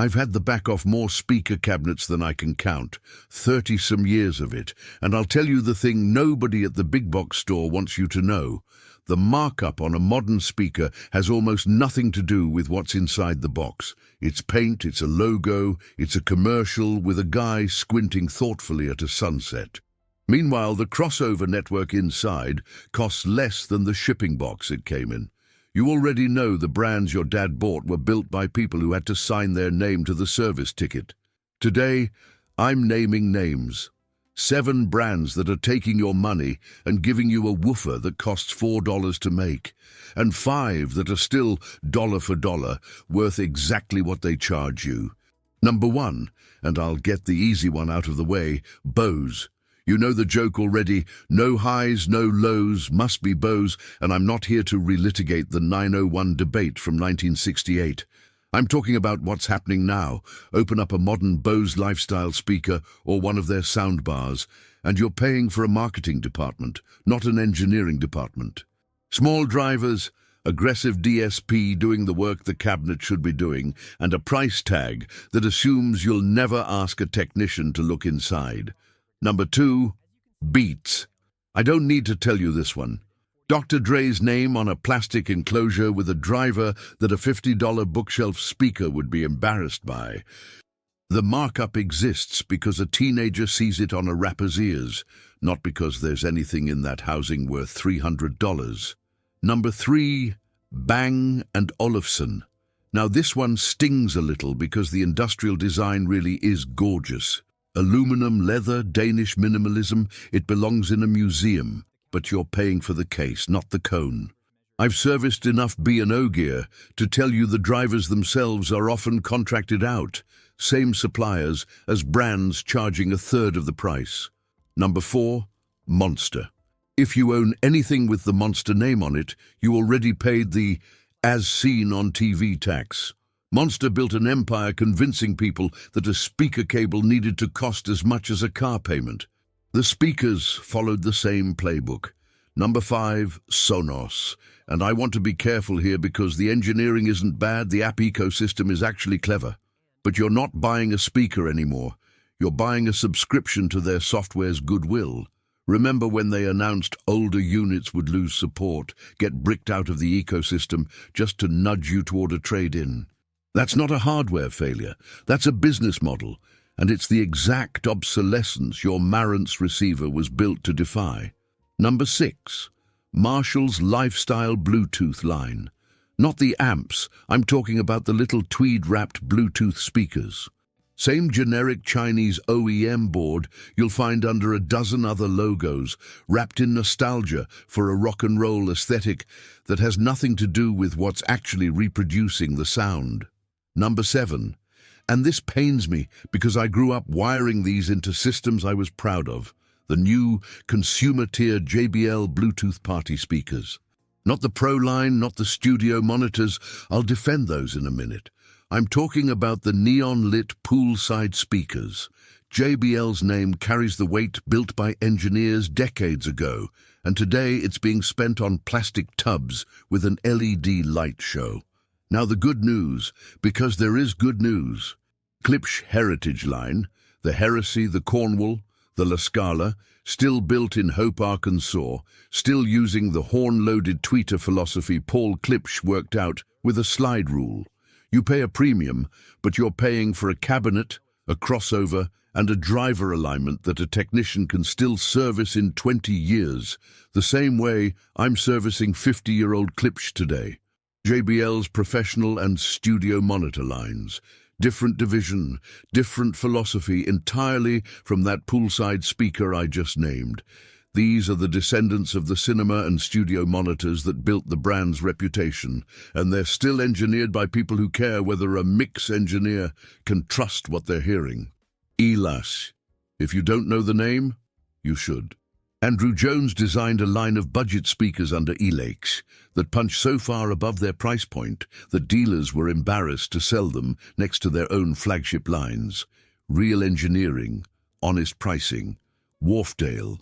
I've had the back off more speaker cabinets than I can count, 30-some years of it, and I'll tell you the thing nobody at the big box store wants you to know. The markup on a modern speaker has almost nothing to do with what's inside the box. It's paint, it's a logo, it's a commercial with a guy squinting thoughtfully at a sunset. Meanwhile, the crossover network inside costs less than the shipping box it came in. You already know the brands your dad bought were built by people who had to sign their name to the service ticket. Today, I'm naming names. 7 brands that are taking your money and giving you a woofer that costs $4 to make, and 5 that are still dollar for dollar, worth exactly what they charge you. Number 1, and I'll get the easy one out of the way, Bose. You know the joke already, no highs, no lows, must be Bose, and I'm not here to relitigate the 901 debate from 1968. I'm talking about what's happening now. Open up a modern Bose lifestyle speaker or one of their sound bars, and you're paying for a marketing department, not an engineering department. Small drivers, aggressive DSP doing the work the cabinet should be doing, and a price tag that assumes you'll never ask a technician to look inside. Number 2, Beats. I don't need to tell you this one. Dr. Dre's name on a plastic enclosure with a driver that a $50 bookshelf speaker would be embarrassed by. The markup exists because a teenager sees it on a rapper's ears, not because there's anything in that housing worth $300. Number 3, Bang & Olufsen. Now this one stings a little because the industrial design really is gorgeous. Aluminum, leather, Danish minimalism, it belongs in a museum, but you're paying for the case, not the cone. I've serviced enough B&O gear to tell you the drivers themselves are often contracted out, same suppliers as brands charging 1/3 of the price. Number 4, Monster. If you own anything with the Monster name on it, you already paid the as seen on TV tax. Monster built an empire convincing people that a speaker cable needed to cost as much as a car payment. The speakers followed the same playbook. Number 5, Sonos. And I want to be careful here because the engineering isn't bad, the app ecosystem is actually clever. But you're not buying a speaker anymore. You're buying a subscription to their software's goodwill. Remember when they announced older units would lose support, get bricked out of the ecosystem just to nudge you toward a trade-in? That's not a hardware failure, that's a business model, and it's the exact obsolescence your Marantz receiver was built to defy. Number 6, Marshall's Lifestyle Bluetooth line. Not the amps, I'm talking about the little tweed-wrapped Bluetooth speakers. Same generic Chinese OEM board you'll find under a dozen other logos, wrapped in nostalgia for a rock and roll aesthetic that has nothing to do with what's actually reproducing the sound. Number 7, and this pains me because I grew up wiring these into systems I was proud of, the new consumer-tier JBL Bluetooth party speakers. Not the Pro line, not the studio monitors, I'll defend those in a minute. I'm talking about the neon-lit poolside speakers. JBL's name carries the weight built by engineers decades ago, and today it's being spent on plastic tubs with an LED light show. Now the good news, because there is good news. Klipsch Heritage Line, the Heresy, the Cornwall, the La Scala, still built in Hope, Arkansas, still using the horn-loaded tweeter philosophy Paul Klipsch worked out with a slide rule. You pay a premium, but you're paying for a cabinet, a crossover, and a driver alignment that a technician can still service in 20 years, the same way I'm servicing 50-year-old Klipsch today. JBL's professional and studio monitor lines. Different division, different philosophy entirely from that poolside speaker I just named. These are the descendants of the cinema and studio monitors that built the brand's reputation, and they're still engineered by people who care whether a mix engineer can trust what they're hearing. ELAS. If you don't know the name, you should. Andrew Jones designed a line of budget speakers under ELAS that punched so far above their price point that dealers were embarrassed to sell them next to their own flagship lines. Real engineering, honest pricing, Wharfdale,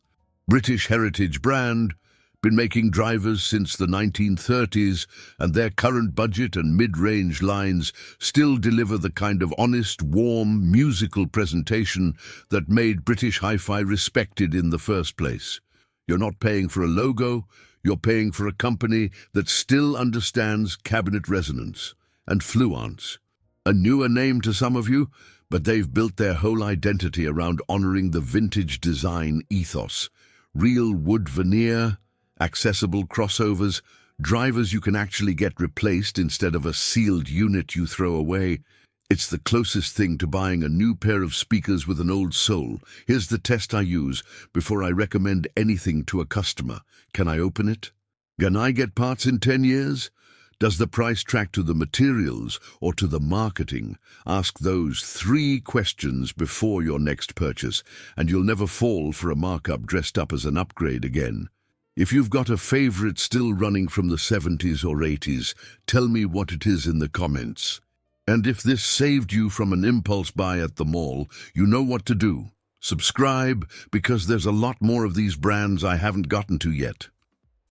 British heritage brand, been making drivers since the 1930s, and their current budget and mid-range lines still deliver the kind of honest, warm, musical presentation that made British hi-fi respected in the first place. You're not paying for a logo, you're paying for a company that still understands cabinet resonance and fluence. A newer name to some of you, but they've built their whole identity around honoring the vintage design ethos. Real wood veneer, accessible crossovers, drivers you can actually get replaced instead of a sealed unit you throw away. It's the closest thing to buying a new pair of speakers with an old soul. Here's the test I use before I recommend anything to a customer. Can I open it? Can I get parts in 10 years? Does the price track to the materials or to the marketing? Ask those 3 questions before your next purchase, and you'll never fall for a markup dressed up as an upgrade again. If you've got a favorite still running from the 70s or 80s, tell me what it is in the comments. And if this saved you from an impulse buy at the mall, you know what to do. Subscribe, because there's a lot more of these brands I haven't gotten to yet.